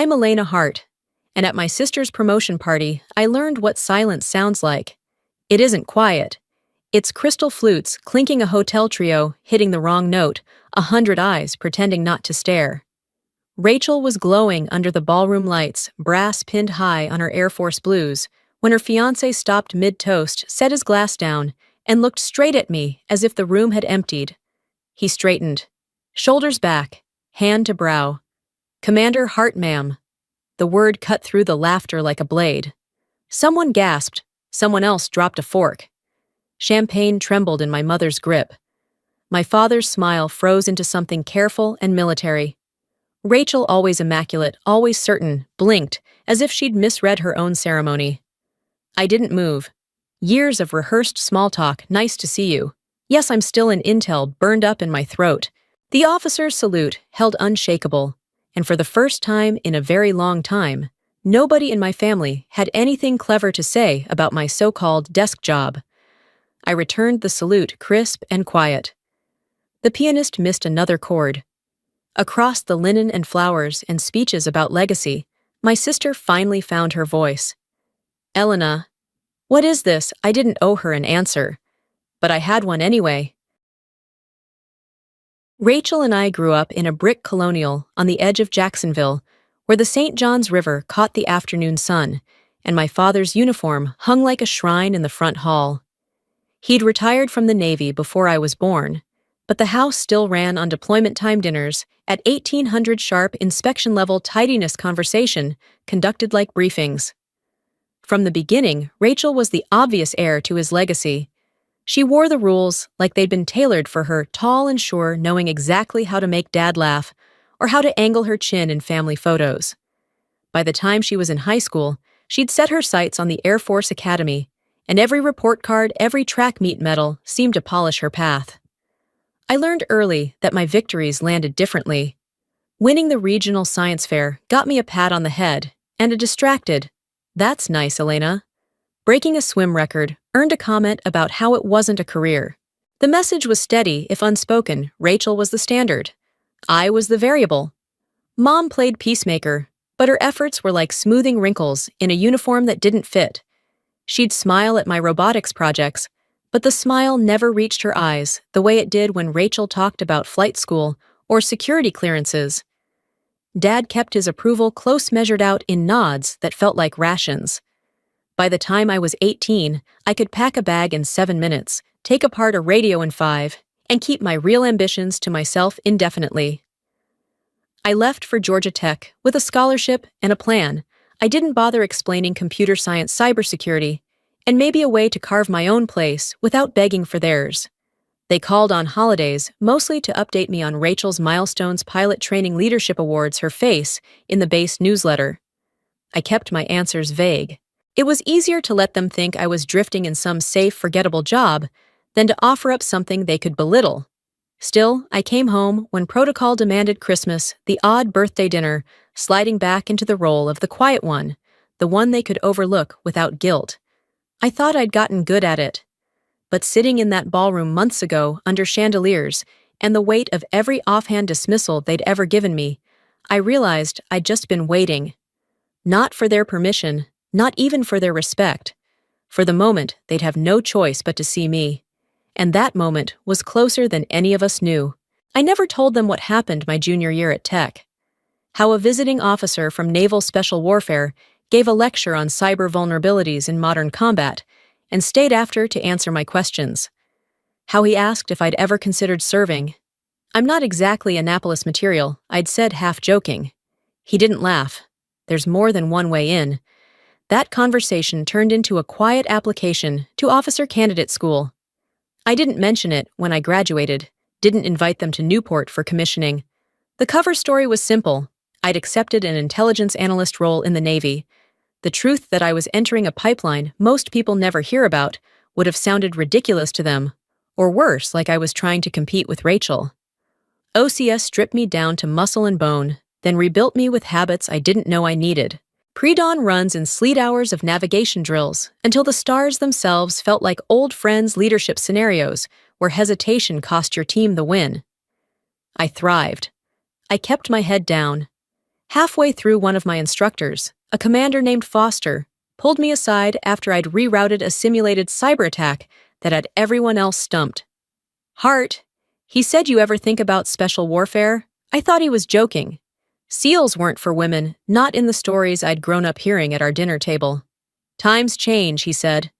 I'm Elena Hart, and at my sister's promotion party, I learned what silence sounds like. It isn't quiet. It's crystal flutes clinking a hotel trio, hitting the wrong note, 100 eyes pretending not to stare. Rachel was glowing under the ballroom lights, brass pinned high on her Air Force blues, when her fiancé stopped mid-toast, set his glass down, and looked straight at me as if the room had emptied. He straightened. Shoulders back, hand to brow. "Commander Hart, ma'am." The word cut through the laughter like a blade. Someone gasped. Someone else dropped a fork. Champagne trembled in my mother's grip. My father's smile froze into something careful and military. Rachel, always immaculate, always certain, blinked, as if she'd misread her own ceremony. I didn't move. Years of rehearsed small talk, nice to see you. Yes, I'm still in intel, burned up in my throat. The officer's salute held unshakable, and for the first time in a very long time, nobody in my family had anything clever to say about my so-called desk job. I returned the salute crisp and quiet. The pianist missed another chord. Across the linen and flowers and speeches about legacy, my sister finally found her voice. "Elena, what is this?" I didn't owe her an answer, but I had one anyway. Rachel and I grew up in a brick colonial on the edge of Jacksonville, where the St. Johns River caught the afternoon sun, and my father's uniform hung like a shrine in the front hall. He'd retired from the Navy before I was born, but the house still ran on deployment time dinners at 1800 sharp inspection-level tidiness conversation conducted like briefings. From the beginning, Rachel was the obvious heir to his legacy. She wore the rules like they'd been tailored for her, tall and sure, knowing exactly how to make Dad laugh or how to angle her chin in family photos. By the time she was in high school, she'd set her sights on the Air Force Academy, and every report card, every track meet medal seemed to polish her path. I learned early that my victories landed differently. Winning the regional science fair got me a pat on the head and a distracted, "That's nice, Elena." Breaking a swim record earned a comment about how it wasn't a career. The message was steady, if unspoken. Rachel was the standard. I was the variable. Mom played peacemaker, but her efforts were like smoothing wrinkles in a uniform that didn't fit. She'd smile at my robotics projects, but the smile never reached her eyes the way it did when Rachel talked about flight school or security clearances. Dad kept his approval close, measured out in nods that felt like rations. By the time I was 18, I could pack a bag in 7 minutes, take apart a radio in 5, and keep my real ambitions to myself indefinitely. I left for Georgia Tech with a scholarship and a plan. I didn't bother explaining computer science, cybersecurity, and maybe a way to carve my own place without begging for theirs. They called on holidays, mostly to update me on Rachel's milestones, pilot training, leadership awards, her face in the base newsletter. I kept my answers vague. It was easier to let them think I was drifting in some safe, forgettable job than to offer up something they could belittle. Still, I came home when protocol demanded Christmas, the odd birthday dinner, sliding back into the role of the quiet one, the one they could overlook without guilt. I thought I'd gotten good at it. But sitting in that ballroom months ago under chandeliers and the weight of every offhand dismissal they'd ever given me, I realized I'd just been waiting. Not for their permission, not even for their respect. For the moment, they'd have no choice but to see me. And that moment was closer than any of us knew. I never told them what happened my junior year at Tech. How a visiting officer from Naval Special Warfare gave a lecture on cyber vulnerabilities in modern combat and stayed after to answer my questions. How he asked if I'd ever considered serving. "I'm not exactly Annapolis material," I'd said, half joking. He didn't laugh. "There's more than one way in." That conversation turned into a quiet application to officer candidate school. I didn't mention it when I graduated, didn't invite them to Newport for commissioning. The cover story was simple. I'd accepted an intelligence analyst role in the Navy. The truth that I was entering a pipeline most people never hear about would have sounded ridiculous to them, or worse, like I was trying to compete with Rachel. OCS stripped me down to muscle and bone, then rebuilt me with habits I didn't know I needed. Pre-dawn runs and sleet hours of navigation drills until the stars themselves felt like old friends, leadership scenarios where hesitation cost your team the win. I thrived. I kept my head down. Halfway through, one of my instructors, a commander named Foster, pulled me aside after I'd rerouted a simulated cyber attack that had everyone else stumped. "Hart," he said, "you ever think about special warfare?" I thought he was joking. SEALs weren't for women, not in the stories I'd grown up hearing at our dinner table. "Times change," he said.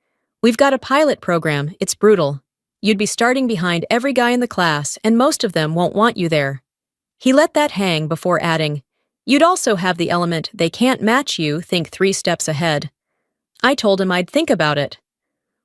"We've got a pilot program, it's brutal. You'd be starting behind every guy in the class, and most of them won't want you there." He let that hang before adding, "You'd also have the element they can't match you, think 3 steps ahead." I told him I'd think about it.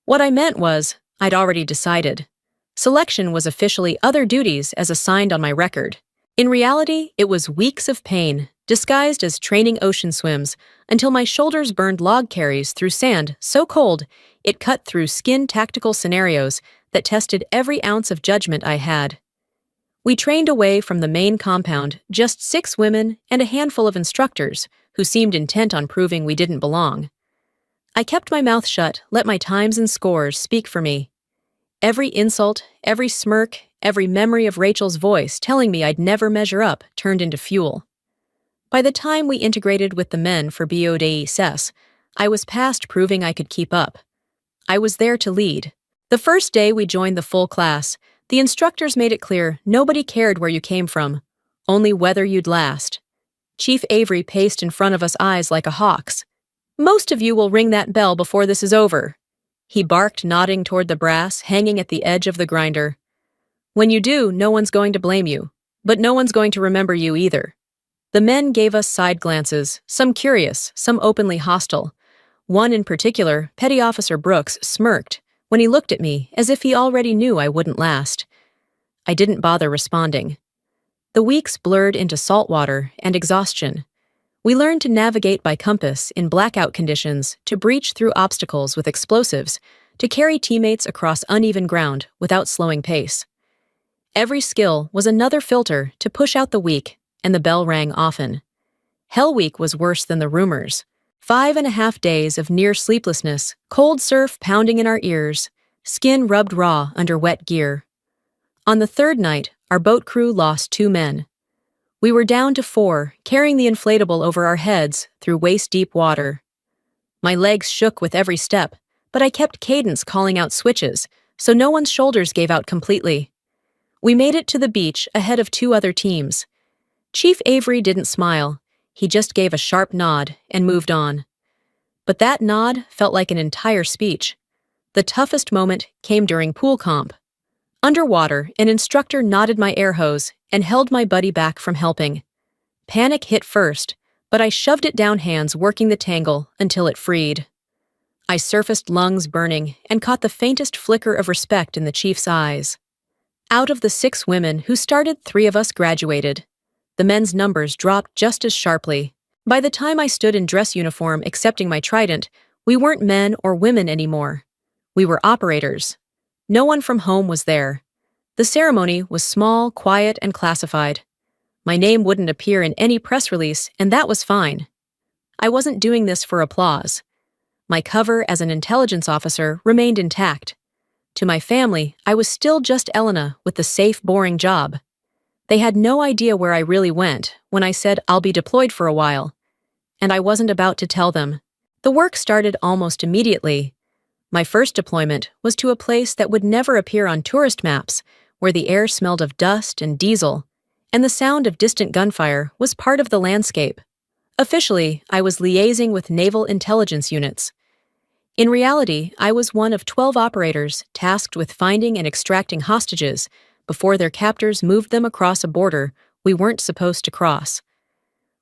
What I meant was, I'd already decided. Selection was officially other duties as assigned on my record. In reality, it was weeks of pain, disguised as training ocean swims, until my shoulders burned log carries through sand so cold it cut through skin tactical scenarios that tested every ounce of judgment I had. We trained away from the main compound, just 6 women and a handful of instructors who seemed intent on proving we didn't belong. I kept my mouth shut, let my times and scores speak for me. Every insult, every smirk, every memory of Rachel's voice telling me I'd never measure up turned into fuel. By the time we integrated with the men for BODESS, I was past proving I could keep up. I was there to lead. The first day we joined the full class, the instructors made it clear nobody cared where you came from, only whether you'd last. Chief Avery paced in front of us, eyes like a hawk's. "Most of you will ring that bell before this is over," he barked, nodding toward the brass hanging at the edge of the grinder. "When you do, no one's going to blame you, but no one's going to remember you either." The men gave us side glances, some curious, some openly hostile. One in particular, Petty Officer Brooks, smirked when he looked at me as if he already knew I wouldn't last. I didn't bother responding. The weeks blurred into saltwater and exhaustion. We learned to navigate by compass in blackout conditions, to breach through obstacles with explosives, to carry teammates across uneven ground without slowing pace. Every skill was another filter to push out the weak, and the bell rang often. Hell Week was worse than the rumors. 5.5 days of near sleeplessness, cold surf pounding in our ears, skin rubbed raw under wet gear. On the 3rd night, our boat crew lost 2 men. We were down to 4, carrying the inflatable over our heads through waist-deep water. My legs shook with every step, but I kept cadence calling out switches, so no one's shoulders gave out completely. We made it to the beach ahead of 2 other teams. Chief Avery didn't smile. He just gave a sharp nod and moved on. But that nod felt like an entire speech. The toughest moment came during pool comp. Underwater, an instructor knotted my air hose and held my buddy back from helping. Panic hit first, but I shoved it down, hands working the tangle until it freed. I surfaced, lungs burning, and caught the faintest flicker of respect in the chief's eyes. Out of the 6 women who started, 3 of us graduated. The men's numbers dropped just as sharply. By the time I stood in dress uniform accepting my trident, we weren't men or women anymore. We were operators. No one from home was there. The ceremony was small, quiet, and classified. My name wouldn't appear in any press release, and that was fine. I wasn't doing this for applause. My cover as an intelligence officer remained intact. To my family, I was still just Elena with the safe, boring job. They had no idea where I really went when I said I'll be deployed for a while, and I wasn't about to tell them. The work started almost immediately. My first deployment was to a place that would never appear on tourist maps, where the air smelled of dust and diesel, and the sound of distant gunfire was part of the landscape. Officially, I was liaising with naval intelligence units. In reality, I was one of 12 operators tasked with finding and extracting hostages before their captors moved them across a border we weren't supposed to cross.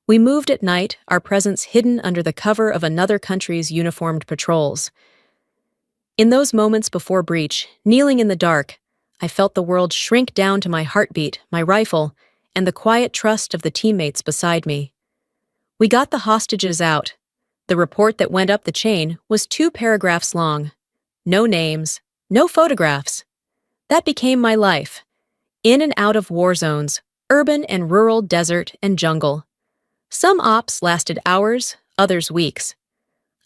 We moved at night, our presence hidden under the cover of another country's uniformed patrols. In those moments before breach, kneeling in the dark, I felt the world shrink down to my heartbeat, my rifle, and the quiet trust of the teammates beside me. We got the hostages out. The report that went up the chain was 2 paragraphs long. No names, no photographs. That became my life. In and out of war zones, urban and rural, desert and jungle. Some ops lasted hours, others weeks.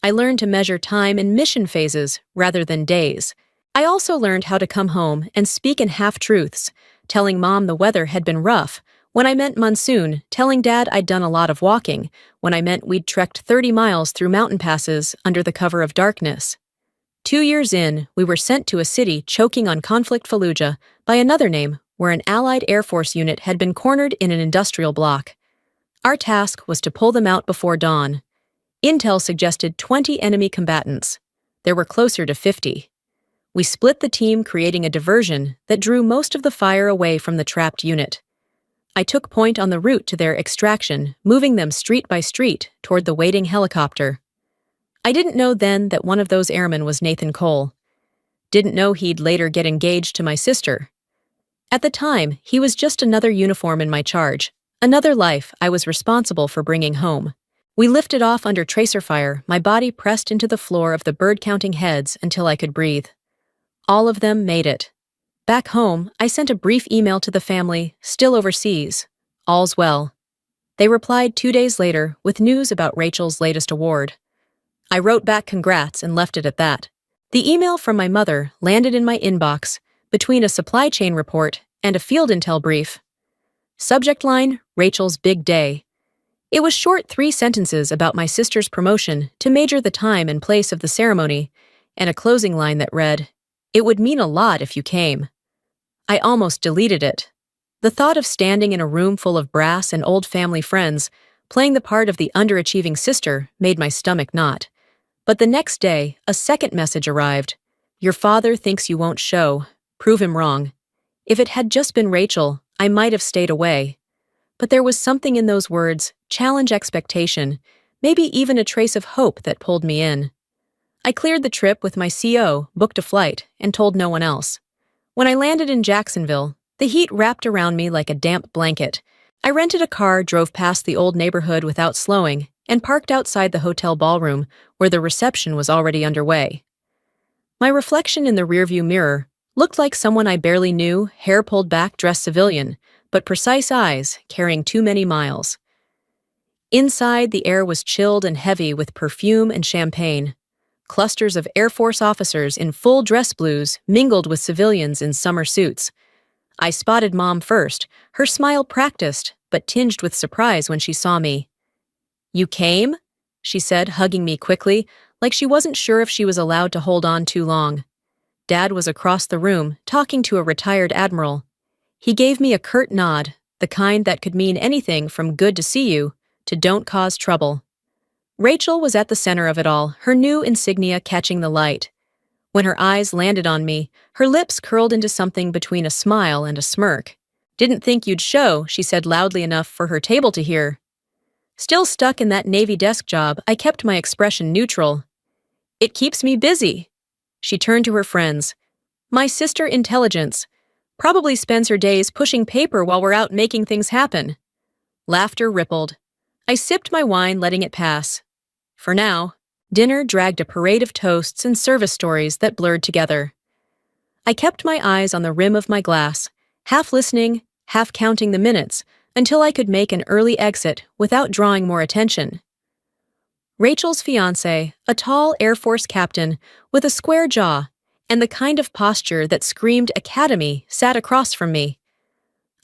I learned to measure time in mission phases rather than days. I also learned how to come home and speak in half-truths, telling Mom the weather had been rough When I meant monsoon, telling Dad I'd done a lot of walking, when I meant we'd trekked 30 miles through mountain passes under the cover of darkness. 2 years in, we were sent to a city choking on conflict Fallujah by another name, where an Allied Air Force unit had been cornered in an industrial block. Our task was to pull them out before dawn. Intel suggested 20 enemy combatants. There were closer to 50. We split the team, creating a diversion that drew most of the fire away from the trapped unit. I took point on the route to their extraction, moving them street by street toward the waiting helicopter. I didn't know then that one of those airmen was Nathan Cole. Didn't know he'd later get engaged to my sister. At the time, he was just another uniform in my charge, another life I was responsible for bringing home. We lifted off under tracer fire, my body pressed into the floor of the bird-counting heads until I could breathe. All of them made it. Back home, I sent a brief email to the family, still overseas. All's well. They replied 2 days later with news about Rachel's latest award. I wrote back congrats and left it at that. The email from my mother landed in my inbox between a supply chain report and a field intel brief. Subject line, Rachel's big day. It was short 3 sentences about my sister's promotion to major, the time and place of the ceremony, and a closing line that read, "It would mean a lot if you came." I almost deleted it. The thought of standing in a room full of brass and old family friends, playing the part of the underachieving sister, made my stomach knot. But the next day, a second message arrived. "Your father thinks you won't show. Prove him wrong." If it had just been Rachel, I might have stayed away. But there was something in those words, challenge expectation, maybe even a trace of hope that pulled me in. I cleared the trip with my CO, booked a flight, and told no one else. When I landed in Jacksonville, the heat wrapped around me like a damp blanket. I rented a car, drove past the old neighborhood without slowing, and parked outside the hotel ballroom where the reception was already underway. My reflection in the rearview mirror looked like someone I barely knew, hair pulled back, dressed civilian, but precise eyes, carrying too many miles. Inside, the air was chilled and heavy with perfume and champagne. Clusters of Air Force officers in full dress blues mingled with civilians in summer suits. I spotted Mom first, her smile practiced, but tinged with surprise when she saw me. "You came?" she said, hugging me quickly, like she wasn't sure if she was allowed to hold on too long. Dad was across the room, talking to a retired admiral. He gave me a curt nod, the kind that could mean anything from "good to see you" to "don't cause trouble." Rachel was at the center of it all, her new insignia catching the light. When her eyes landed on me, her lips curled into something between a smile and a smirk. "Didn't think you'd show," she said loudly enough for her table to hear. Still stuck in that Navy desk job, I kept my expression neutral. "It keeps me busy." She turned to her friends. "My sister Intelligence probably spends her days pushing paper while we're out making things happen." Laughter rippled. I sipped my wine, letting it pass. For now, dinner dragged a parade of toasts and service stories that blurred together. I kept my eyes on the rim of my glass, half listening, half counting the minutes, until I could make an early exit without drawing more attention. Rachel's fiancé, a tall Air Force captain with a square jaw and the kind of posture that screamed academy, sat across from me.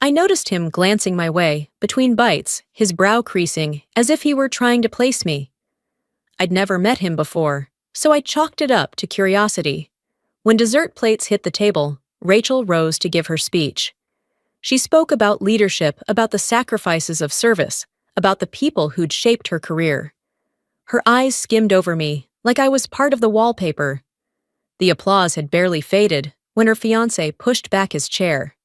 I noticed him glancing my way, between bites, his brow creasing, as if he were trying to place me. I'd never met him before, so I chalked it up to curiosity. When dessert plates hit the table, Rachel rose to give her speech. She spoke about leadership, about the sacrifices of service, about the people who'd shaped her career. Her eyes skimmed over me, like I was part of the wallpaper. The applause had barely faded when her fiancé pushed back his chair.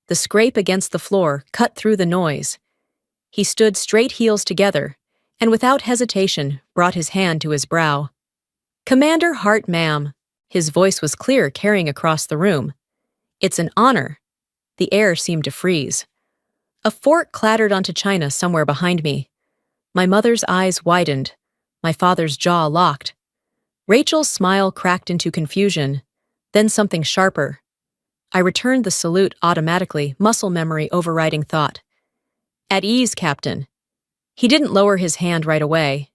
The scrape against the floor cut through the noise. He stood straight, heels together, and without hesitation brought his hand to his brow. "Commander Hart, ma'am." His voice was clear, carrying across the room. "It's an honor." The air seemed to freeze. A fork clattered onto china somewhere behind me. My mother's eyes widened. My father's jaw locked. Rachel's smile cracked into confusion, then something sharper. I returned the salute automatically, muscle memory overriding thought. "At ease, Captain." He didn't lower his hand right away.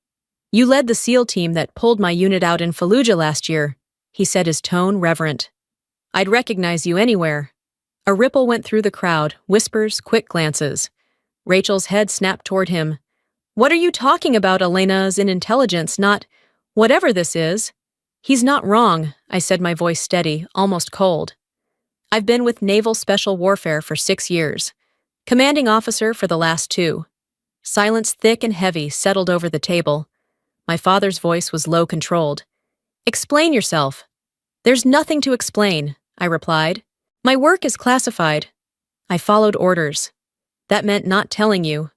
"You led the SEAL team that pulled my unit out in Fallujah last year," he said, his tone reverent. "I'd recognize you anywhere." A ripple went through the crowd, whispers, quick glances. Rachel's head snapped toward him. What are you talking about, Elena's in intelligence, not whatever this is? He's not wrong, I said, my voice steady, almost cold. I've been with Naval Special Warfare for 6 years. Commanding officer for the last 2. Silence thick and heavy settled over the table. My father's voice was low controlled. Explain yourself. There's nothing to explain, I replied. My work is classified. I followed orders. That meant not telling you.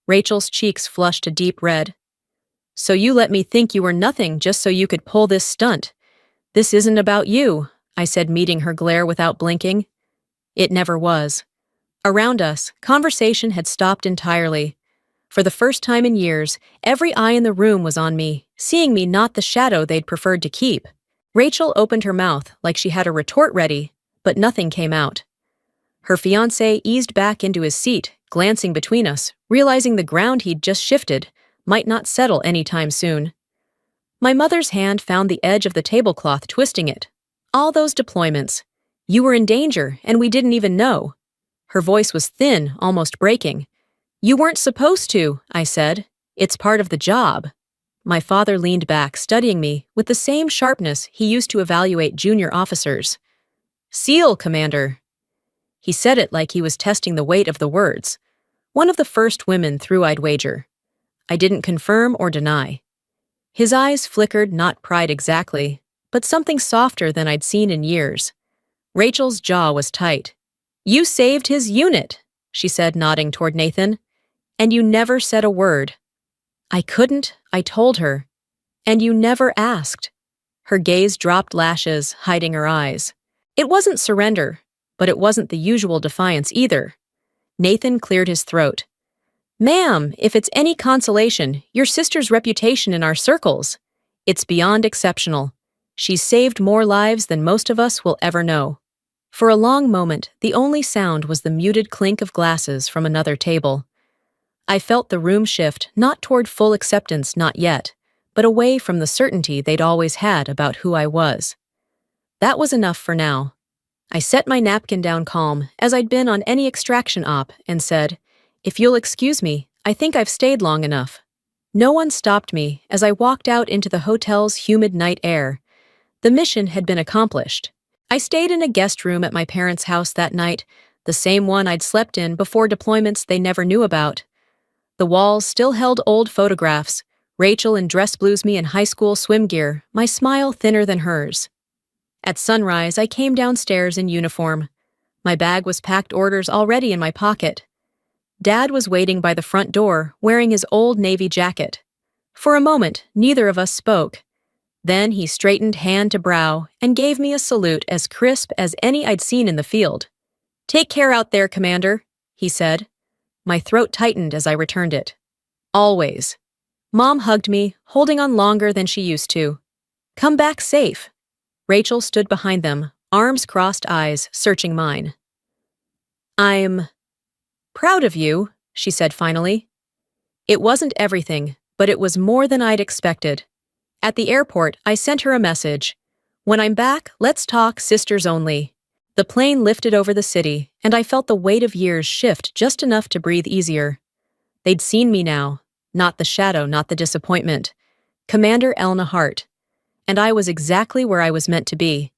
Rachel's cheeks flushed a deep red. So you let me think you were nothing just so you could pull this stunt. This isn't about you, I said, meeting her glare without blinking. It never was. Around us, conversation had stopped entirely. For the first time in years, every eye in the room was on me, seeing me not the shadow they'd preferred to keep. Rachel opened her mouth like she had a retort ready, but nothing came out. Her fiancé eased back into his seat, glancing between us, realizing the ground he'd just shifted might not settle any time soon. My mother's hand found the edge of the tablecloth, twisting it. All those deployments. You were in danger, and we didn't even know. Her voice was thin, almost breaking. You weren't supposed to, I said. It's part of the job. My father leaned back, studying me with the same sharpness he used to evaluate junior officers. SEAL, Commander. He said it like he was testing the weight of the words. One of the first women through, I'd wager. I didn't confirm or deny. His eyes flickered, not pride exactly, but something softer than I'd seen in years. Rachel's jaw was tight. You saved his unit, she said, nodding toward Nathan. And you never said a word. I couldn't, I told her. And you never asked. Her gaze dropped lashes, hiding her eyes. It wasn't surrender, but it wasn't the usual defiance either. Nathan cleared his throat. Ma'am, if it's any consolation, your sister's reputation in our circles. It's beyond exceptional. She's saved more lives than most of us will ever know. For a long moment, the only sound was the muted clink of glasses from another table. I felt the room shift, not toward full acceptance, not yet, but away from the certainty they'd always had about who I was. That was enough for now. I set my napkin down calm, as I'd been on any extraction op, and said, If you'll excuse me, I think I've stayed long enough. No one stopped me as I walked out into the hotel's humid night air. The mission had been accomplished. I stayed in a guest room at my parents' house that night, the same one I'd slept in before deployments they never knew about. The walls still held old photographs, Rachel in dress blues, me in high school swim gear, my smile thinner than hers. At sunrise, I came downstairs in uniform. My bag was packed, orders already in my pocket. Dad was waiting by the front door, wearing his old navy jacket. For a moment, neither of us spoke. Then he straightened hand to brow and gave me a salute as crisp as any I'd seen in the field. Take care out there, Commander, he said. My throat tightened as I returned it. Always. Mom hugged me, holding on longer than she used to. Come back safe. Rachel stood behind them, arms crossed, eyes searching mine. I'm proud of you, she said finally. It wasn't everything, but it was more than I'd expected. At the airport, I sent her a message. When I'm back, let's talk sisters only. The plane lifted over the city, and I felt the weight of years shift just enough to breathe easier. They'd seen me now, not the shadow, not the disappointment. Commander Elena Hart. And I was exactly where I was meant to be.